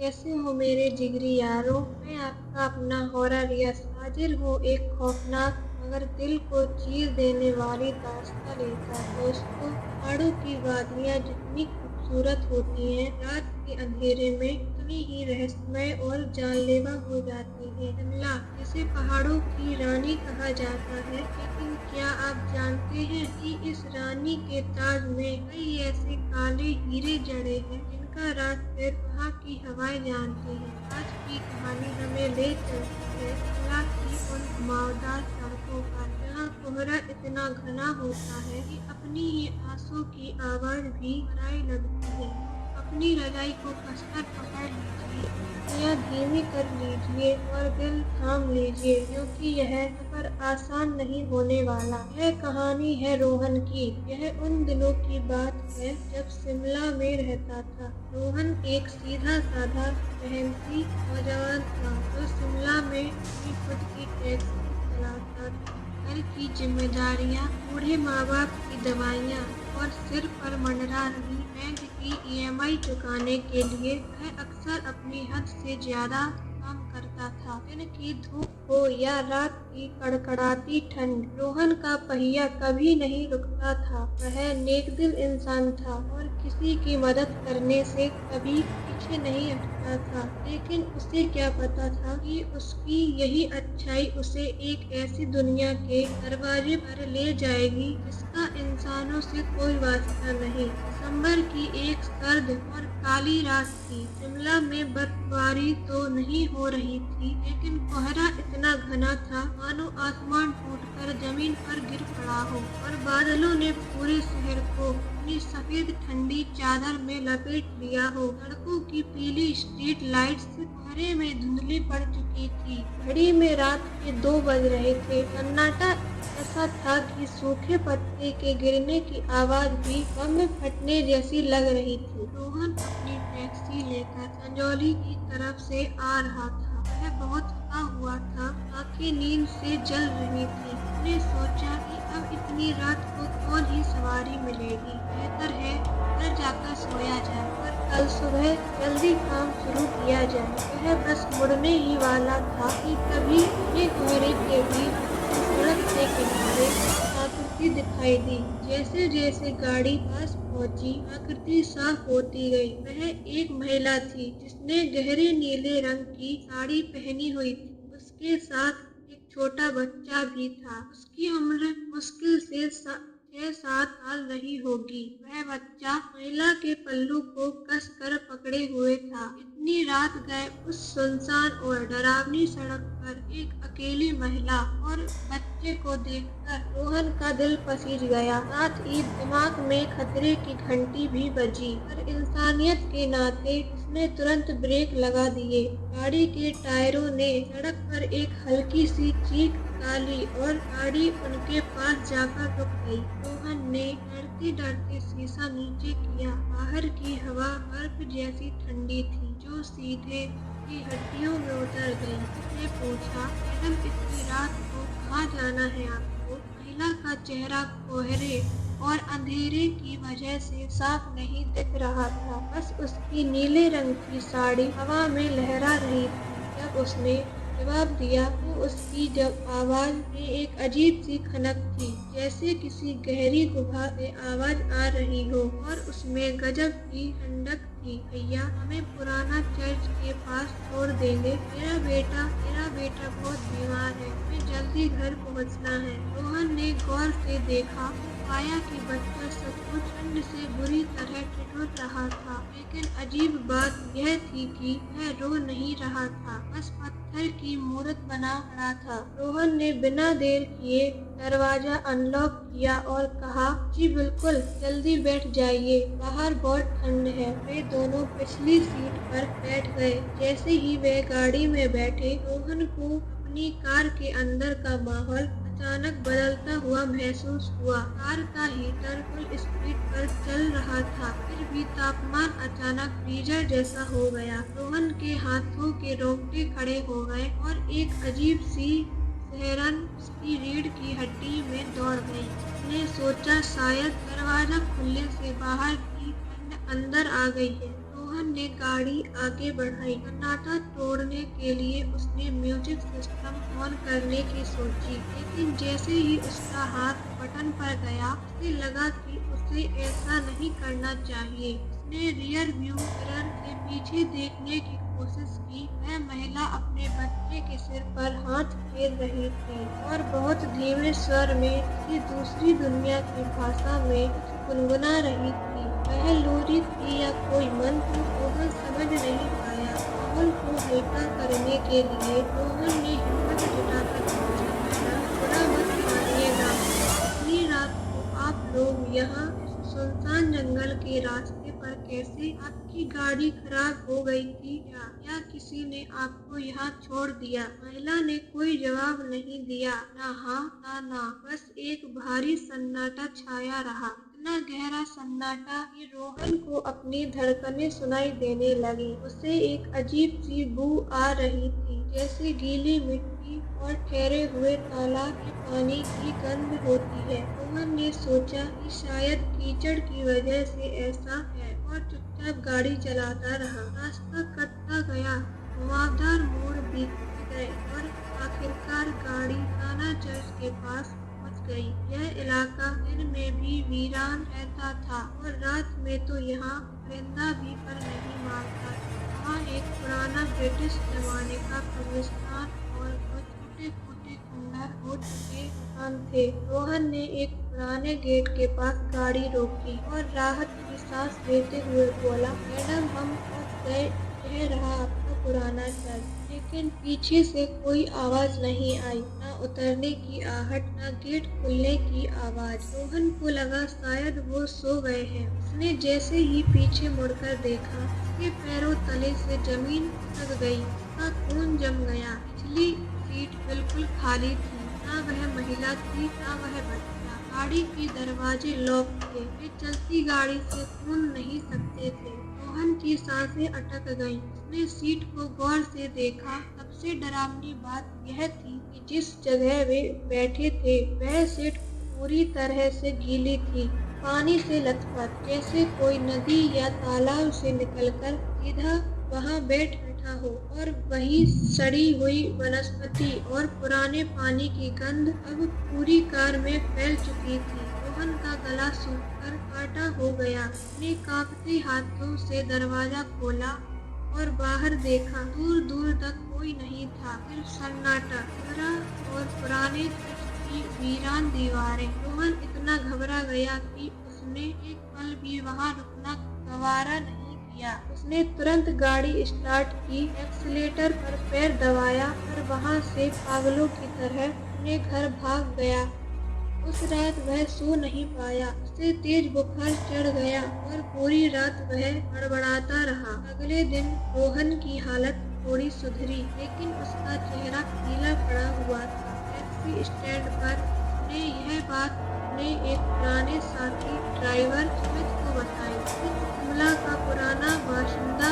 कैसे हो मेरे जिगरी यारों। मैं आपका अपना हॉरर यस हाजिर हूँ एक खौफनाक मगर दिल को चीर देने वाली दास्तां लेकर। दोस्तों, पहाड़ों की वादियाँ जितनी खूबसूरत होती हैं, रात के अंधेरे में उतनी ही रहस्यमय और जानलेवा हो जाती हैं। शिमला, जिसे पहाड़ों की रानी कहा जाता है, लेकिन क्या आप जानते हैं कि इस रानी के ताज में कई ऐसे काले हीरे जड़े हैं जिनका राज सिर्फ वहाँ की हवाएं जानती हैं। आज की कहानी हमें ले चलती है शिमला की उन घुमावदार सड़कों पर, जहाँ कोहरा इतना घना होता है कि अपनी ही आंसू की आवाज भी पराई लगती है। अपनी रजाई को कसकर पकड़ लीजिए, या धीमी कर लीजिए और दिल थाम लीजिए, क्योंकि यह सफर आसान नहीं होने वाला। यह कहानी है रोहन की। यह उन दिनों की बात है जब शिमला में रहता था। रोहन एक सीधा साधा मेहनती नौजवान था जो शिमला में अपनी खुद की टैक्सी चलाता था। घर की जिम्मेदारियां, बूढ़े माँ बाप की दवाइयाँ और सिर पर मंडरा रही बैंक की ईएमआई चुकाने के लिए वह अक्सर अपनी हद से ज्यादा काम करता था। दिन की धूप हो या रात की कड़कड़ाती ठंड, रोहन का पहिया कभी नहीं रुकता था। वह नेकदिल इंसान था और किसी की मदद करने से कभी पीछे नहीं हटता था। लेकिन उसे क्या पता था कि उसकी यही अच्छाई उसे एक ऐसी दुनिया के दरवाजे पर ले जाएगी जिसका इंसानों से कोई वास्ता नहीं। दिसंबर की एक सर्द और काली रात थी। शिमला में बर्फबारी तो नहीं हो रही थी, लेकिन कोहरा इतना घना था मानो आसमान टूटकर जमीन पर गिर पड़ा हो और बादलों ने पूरे शहर को अपनी सफेद ठंडी चादर में लपेट लिया हो। सड़कों की पीली स्ट्रीट लाइट्स कोहरे में धुंधली पड़ चुकी थी। घड़ी में रात के 2 बज रहे थे। सन्नाटा ऐसा था कि सूखे पत्ते के गिरने की आवाज भी बम फटने जैसी लग रही थी। रोहन अपनी टैक्सी लेकर संजौली की तरफ से आ रहा था। वह बहुत थका हुआ था, आंखें नींद से जल रही थी। उसने सोचा कि अब इतनी रात को कौन ही सवारी मिलेगी, बेहतर है घर जाकर सोया जाए और कल सुबह जल्दी काम शुरू किया जाए। वह बस मुड़ने ही वाला था कि तभी घने कोहरे के बीच सड़क के किनारे आकृति दिखाई दी। जैसे जैसे गाड़ी पास पहुंची, आकृति साफ होती गई। वह एक महिला थी जिसने गहरे नीले रंग की साड़ी पहनी हुई थी। उसके साथ एक छोटा बच्चा भी था। उसकी उम्र मुश्किल से 6-7 साल रही होगी। वह बच्चा महिला के पल्लू को कस कर पकड़े हुए था। इतनी रात गए उस सुनसान और डरावनी सड़क पर एक अकेली महिला और बच्चे को देखकर रोहन का दिल पसीज गया। साथ ही दिमाग में खतरे की घंटी भी बजी, पर इंसानियत के नाते उसने तुरंत ब्रेक लगा दिए। गाड़ी के टायरों ने सड़क पर एक हल्की सी चीख निकाली और गाड़ी उनके पास जाकर रुक गई। रोहन ने डरते डरते शीशा नीचे किया। बाहर की हवा बर्फ जैसी ठंडी थी जो सीधे उसकी हड्डियों में उतर गई। उसने पूछा, मैडम इतनी रात को कहाँ जाना है आपको? महिला का चेहरा कोहरे और अंधेरे की वजह से साफ नहीं दिख रहा था। बस उसकी नीले रंग की साड़ी हवा में लहरा रही थी। जब उसने जवाब दिया तो उसकी जब आवाज में एक अजीब सी खनक थी, जैसे किसी गहरी गुफा से आवाज आ रही हो, और उसमें गजब की ठंडक थी। भैया, हमें पुराना चर्च के पास छोड़ देंगे। मेरा बेटा बहुत बीमार है, हमें जल्दी घर पहुंचना है। रोहन ने गौर से देखा, पाया कि बच्चा सचमुच ठंड से बुरी तरह ठिठुर रहा था। लेकिन अजीब बात यह थी कि वह रो नहीं रहा था, बस पत्थर की मूर्त बना खड़ा था। रोहन ने बिना देर किए दरवाजा अनलॉक किया और कहा, जी बिल्कुल, जल्दी बैठ जाइए, बाहर बहुत ठंड है। वे दोनों पिछली सीट पर बैठ गए। जैसे ही वे गाड़ी में बैठे, रोहन को अपनी कार के अंदर का माहौल अचानक बदलता हुआ महसूस हुआ। कार का हीटर फुल स्पीड पर चल रहा था, फिर भी तापमान अचानक फ्रीजर जैसा हो गया। रोहन के हाथों के रोंगटे खड़े हो गए और एक अजीब सी सिहरन उसकी रीढ़ की हड्डी में दौड़ गई। उसने सोचा शायद दरवाजा खुलने से बाहर की ठंड अंदर आ गई है। रोहन ने गाड़ी आगे बढ़ाई। सन्नाटा तोड़ने के लिए उसने म्यूजिक सिस्टम ऑन करने की सोची, लेकिन जैसे ही उसका हाथ बटन पर गया, उसे लगा कि उसे ऐसा नहीं करना चाहिए। उसने रियर व्यू मिरर से पीछे देखने की कोशिश की। वह महिला अपने बच्चे के सिर पर हाथ फेर रही थी और बहुत धीमे स्वर में किसी दूसरी दुनिया की भाषा में कुछ गुनगुना रही थी। वह लोरी थी या कोई मंत्र, रोहन समझ नहीं पाया। माहौल को हल्का करने के लिए रोहन ने हिम्मत जुटाकर पूछा, मैडम, बुरा मत मानिएगा, इतनी रात को आप लोग यहाँ इस सुनसान जंगल के रास्ते पर कैसे? आपकी गाड़ी खराब हो गई थी क्या, या किसी ने आपको यहाँ छोड़ दिया? महिला ने कोई जवाब नहीं दिया। ना हाँ ना ना, बस एक भारी सन्नाटा छाया रहा। इतना गहरा सन्नाटा कि रोहन को अपनी धड़कनें सुनाई देने लगी। उसे एक अजीब सी बू आ रही थी, जैसे गीली मिट्टी और ठहरे हुए तालाब के पानी की गंध होती है। रोहन ने सोचा कि शायद कीचड़ की वजह से ऐसा है और चुपचाप गाड़ी चलाता रहा। रास्ता कटता गया, घुमावदार मोड़ बीतते गए और आखिरकार गाड़ी थाना चर्च के पास पहुंच गई। यह इलाका दिन में भी वीरान रहता था और रात में तो यहाँ परिंदा भी पर नहीं मारता था। वहाँ एक पुराना ब्रिटिश जमाने का कब्रिस्तान और कुछ टूटे-फूटे खंडहर हो चुके मकान थे। रोहन ने एक पुराने गेट के पास गाड़ी रोकी और राहत की सांस लेते हुए बोला, मैडम, हम फंस गए। यह रहा आपका पुराना चर्च। लेकिन पीछे से कोई आवाज नहीं आई, न उतरने की आहट, न गेट खुलने की आवाज। रोहन को लगा शायद वो सो गए हैं। उसने जैसे ही पीछे मुड़कर देखा, उसके पैरों तले से जमीन खिसक गई, उसका खून जम गया। पिछली सीट बिल्कुल खाली थी, ना वह महिला थी ना वह बच्चा। गाड़ी के दरवाजे लॉक थे, वे चलती गाड़ी से खुल नहीं सकते थे। रोहन की सांसें अटक गईं। उसने सीट को गौर से देखा। सबसे डरावनी बात यह थी कि जिस जगह वे बैठे थे वह सीट पूरी तरह से गीली थी, पानी से लथपथ, जैसे कोई नदी या तालाब से निकलकर सीधा वहां बैठा हो। और वही सड़ी हुई वनस्पति और पुराने पानी की गंध अब पूरी कार में फैल चुकी थी। रोहन का गला सूखकर काटा हो गया। उसने कांपते हाथों से दरवाजा खोला और बाहर देखा। दूर दूर तक कोई नहीं था, सिर्फ सन्नाटा, गहरा और पुराने चर्च की वीरान दीवारें। रोहन इतना घबरा गया कि उसने एक पल भी वहां रुकना गवारा नहीं किया। उसने तुरंत गाड़ी स्टार्ट की, एक्सीलेटर पर पैर दबाया और वहां से पागलों की तरह अपने घर भाग गया। उस रात वह सो नहीं पाया। उसे तेज बुखार चढ़ गया और पूरी रात वह बड़बड़ाता रहा। अगले दिन रोहन की हालत थोड़ी सुधरी, लेकिन उसका चेहरा पीला पड़ा हुआ था। टैक्सी स्टैंड पर उसने यह बात अपने एक पुराने साथी ड्राइवर स्मिथ को बताई। स्मिथ शिमला का पुराना बाशिंदा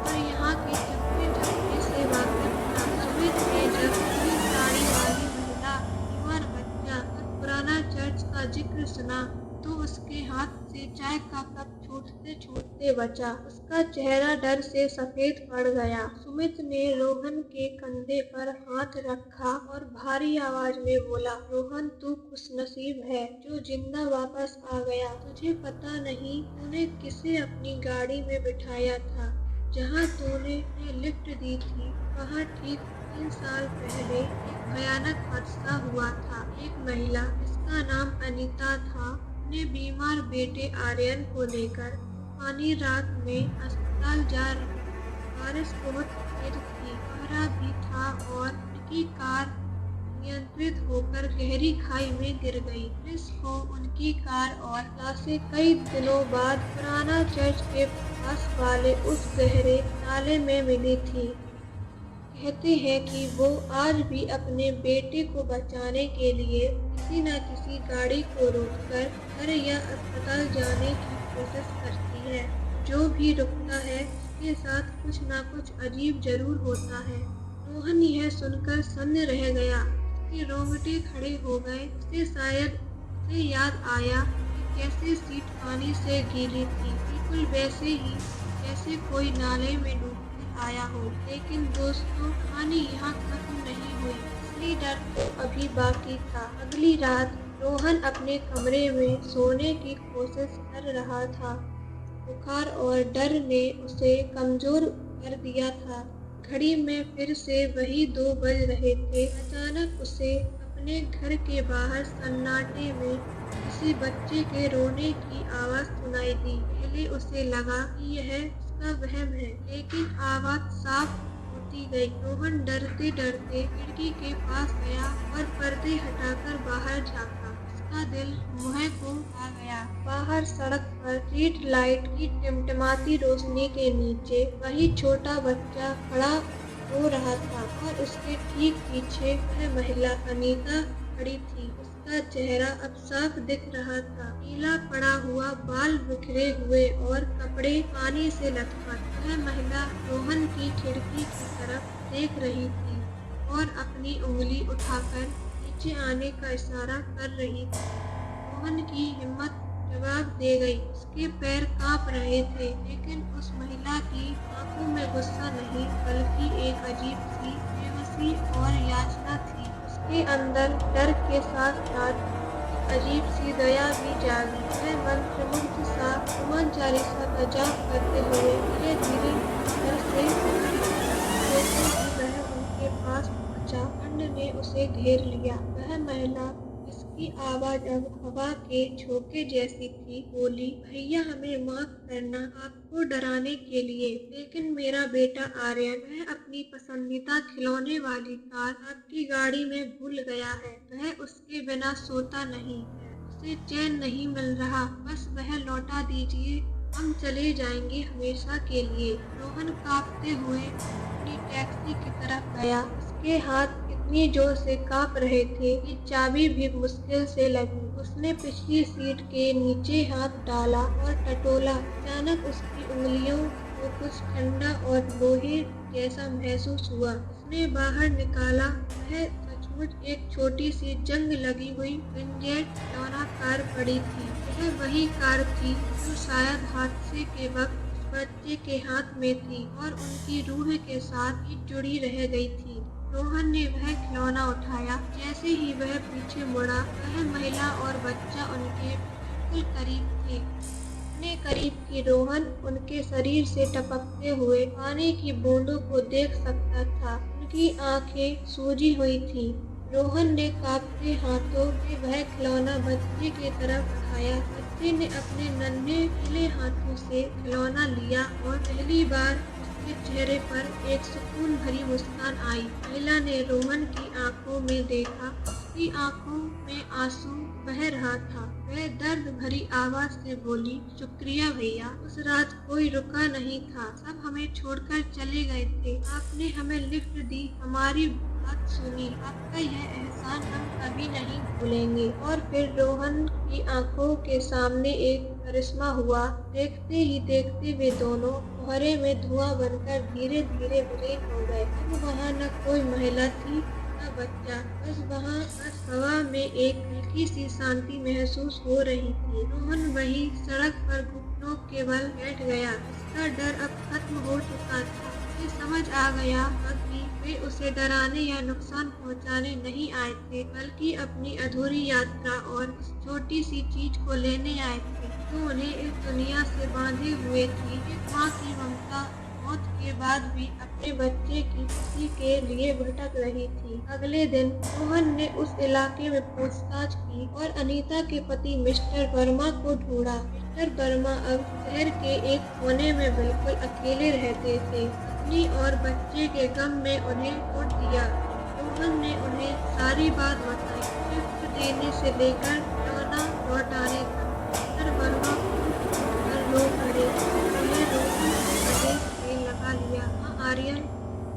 और यहाँ के चप्पे चप्पे से वाकिफ था। स्मिथ ने जब पूरी साड़ी वाली महिला, युवा बच्चा और पुराना चर्च का जिक्र सुना तो उसके हाथ से चाय का कप छूटते छूटते बचा। उसका चेहरा डर से सफेद पड़ गया। सुमित ने रोहन के कंधे पर हाथ रखा और भारी आवाज में बोला, रोहन, तू खुशनसीब है जो जिंदा वापस आ गया। तुझे पता नहीं तूने किसे अपनी गाड़ी में बिठाया था। जहाँ तूने लिफ्ट दी थी वहाँ ठीक 3 साल पहले एक भयानक हादसा हुआ था। एक महिला, जिसका नाम अनीता था, अपने बीमार बेटे आर्यन को लेकर पानी रात में अस्पताल जा रही थी। बारिश बहुत तेज थी, कोहरा भी था और उनकी कार नियंत्रित होकर गहरी खाई में गिर गई। पुलिस को उनकी कार और लाशें कई दिनों बाद पुराना चर्च के पास वाले उस गहरे नाले में मिली थी। कहते हैं कि वो आज भी अपने बेटे को बचाने के लिए किसी न किसी गाड़ी को रोककर घर या अस्पताल जाने की कोशिश करती है। जो भी रुकता है उसके साथ कुछ न कुछ अजीब जरूर होता है। रोहन यह सुनकर सन्न रह गया। उसके रोंगटे खड़े हो गए। उसे याद आया कि कैसे सीट पानी से गीली थी, बिल्कुल वैसे ही जैसे कोई नाले में डूबकर आया हो। लेकिन दोस्तों, कहानी यहाँ खत्म नहीं हुई। असली डर तो अभी बाकी था। अगली रात रोहन अपने कमरे में सोने की कोशिश कर रहा था। बुखार और डर ने उसे कमजोर कर दिया था। घड़ी में फिर से वही 2 बज रहे थे। अचानक उसे अपने घर के बाहर सन्नाटे में किसी बच्चे के रोने की आवाज सुनाई दी। पहले उसे लगा कि यह उसका वहम है, लेकिन आवाज साफ होती गई। रोहन डरते डरते खिड़की के पास गया और पर्दे हटाकर बाहर झांका। उसका दिल मुंह को आ गया। बाहर सड़क पर स्ट्रीट लाइट की टिमटिमाती रोशनी के नीचे वही छोटा बच्चा खड़ा रो रहा था और उसके ठीक पीछे वह महिला अनीता खड़ी थी। उसका चेहरा अब साफ दिख रहा था। पीला पड़ा हुआ, बाल बिखरे हुए और कपड़े पानी से लथपथ। वह महिला रोहन की खिड़की की तरफ देख रही थी और अपनी उंगली उठाकर नीचे आने का इशारा कर रही थी। रोहन की हिम्मत जवाब दे गई। उसके पैर कांप रहे थे, लेकिन उस महिला की आंखों में गुस्सा नहीं, बल्कि एक अजीब सी बेबसी और याचना थी। उसके अंदर डर के साथ साथ एक अजीब सी दया भी जागी। वह मंत्रमुग्ध सा हनुमान चालीसा का जाप करते हुए धीरे धीरे घर से बाहर निकला। जैसे ही वह उनके पास पहुंचा, ठंड ने उसे घेर लिया। वह महिला, जिसकी आवाज अब हवा के झोंके जैसी थी, बोली, भैया हमें माफ करना आपको डराने के लिए, लेकिन मेरा बेटा आर्यन, वह अपनी पसंदीदा खिलौने वाली कार आपकी गाड़ी में भूल गया है। वह उसके बिना सोता नहीं है, उसे चैन नहीं मिल रहा। बस वह लौटा दीजिए, हम चले जाएंगे हमेशा के लिए। रोहन कांपते हुए अपनी टैक्सी की तरफ गया। उसके हाथ इतनी जोर से कांप रहे थे कि चाबी भी मुश्किल से लगी। उसने पिछली सीट के नीचे हाथ डाला और टटोला। अचानक उसकी उंगलियों को कुछ ठंडा और लोहे जैसा महसूस हुआ। उसने बाहर निकाला। वह सचमुच एक छोटी सी जंग लगी हुई विंजेट खिलौना कार पड़ी थी। यह वही कार थी जो शायद हादसे के वक्त उस बच्चे के हाथ में थी और उनकी रूह के साथ ही जुड़ी रह गई थी। रोहन ने वह खिलौना उठाया। जैसे ही वह पीछे मुड़ा, वह महिला और बच्चा उनके बिल्कुल करीब थे। इतने करीब कि रोहन उनके शरीर से टपकते हुए पानी की बूंदों को देख सकता था। उनकी आंखें सूजी हुई थीं। रोहन ने कांपते हाथों से वह खिलौना बच्चे की तरफ उठाया। बच्चे ने अपने नन्हे पीले हाथों से खिलौना लिया और पहली बार उसके चेहरे पर एक सुकून भरी मुस्कान आई। महिला ने रोहन की आंखों में देखा। उसकी आंखों में आंसू बह रहा था। वह दर्द भरी आवाज से बोली, शुक्रिया भैया, उस रात कोई रुका नहीं था, सब हमें छोड़कर चले गए थे। आपने हमें लिफ्ट दी, हमारी बात सुनी, आपका यह एहसान हम कभी नहीं भूलेंगे। और फिर रोहन की आंखों के सामने एक करिश्मा हुआ। देखते ही देखते वे दोनों कोहरे में धुआं बनकर धीरे धीरे विलीन हो गए। अब वहाँ न कोई महिला थी न बच्चा, बस हवा में एक हल्की सी शांति महसूस हो रही थी। रोहन वही सड़क पर घुटनों के बल बैठ गया। उसका डर अब खत्म हो चुका था। उसे समझ आ गया कि वे उसे डराने या नुकसान पहुंचाने नहीं आए थे, बल्कि अपनी अधूरी यात्रा और उस छोटी सी चीज को लेने आए थे जो उन्हें इस दुनिया से बांधे हुए थी। एक माँ की ममता मौत के बाद भी अपने बच्चे की खुशी के लिए भटक रही थी। अगले दिन रोहन ने उस इलाके में पूछताछ की और अनीता के पति मिस्टर वर्मा को ढूंढा। मिस्टर वर्मा अब शहर के एक कोने में बिल्कुल अकेले रहते थे। पत्नी और बच्चे के गम में उन्हें छोड़ दिया। रोहन ने उन्हें सारी बात बताई, गिफ्ट देने से लेकर खिलौना लौटाने तक। मिस्टर वर्मा पर रो पड़े। उन्हें रोहन के आदेश में लगा लिया। हाँ आर्यन,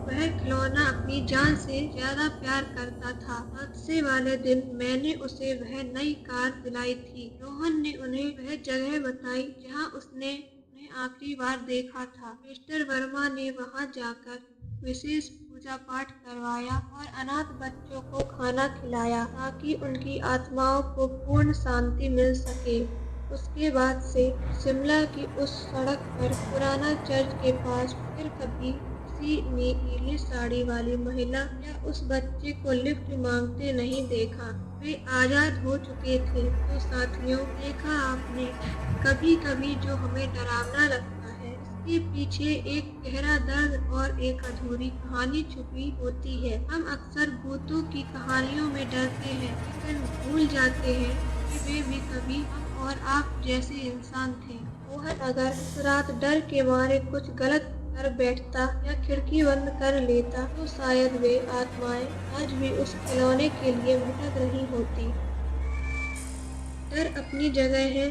वह खिलौना अपनी जान से ज्यादा प्यार करता था। हादसे वाले दिन मैंने उसे वह नई कार दिलाई थी। रोहन ने उन्हें वह जगह बताई जहाँ उसने उन्हें आखिरी बार देखा था। मिस्टर वर्मा ने वहाँ जाकर विशेष पूजा पाठ करवाया और अनाथ बच्चों को खाना खिलाया ताकि उनकी आत्माओं को पूर्ण शांति मिल सके। उसके बाद से शिमला की उस सड़क पर पुराना चर्च के पास फिर कभी किसी ने नीली साड़ी वाली महिला या उस बच्चे को लिफ्ट मांगते नहीं देखा। वे आजाद हो चुके थे। तो साथियों, देखा आपने, कभी कभी जो हमें डरावना लगता है इसके पीछे एक गहरा दर्द और एक अधूरी कहानी छुपी होती है। हम अक्सर भूतों की कहानियों में डरते हैं, लेकिन भूल जाते हैं कि वे भी कभी हम और आप जैसे इंसान थे। मोहन अगर उस रात डर के मारे कुछ गलत कर बैठता या खिड़की बंद कर लेता तो शायद वे आत्माएं आज भी उस खिलौने के लिए भटक रही होती। डर अपनी जगह है,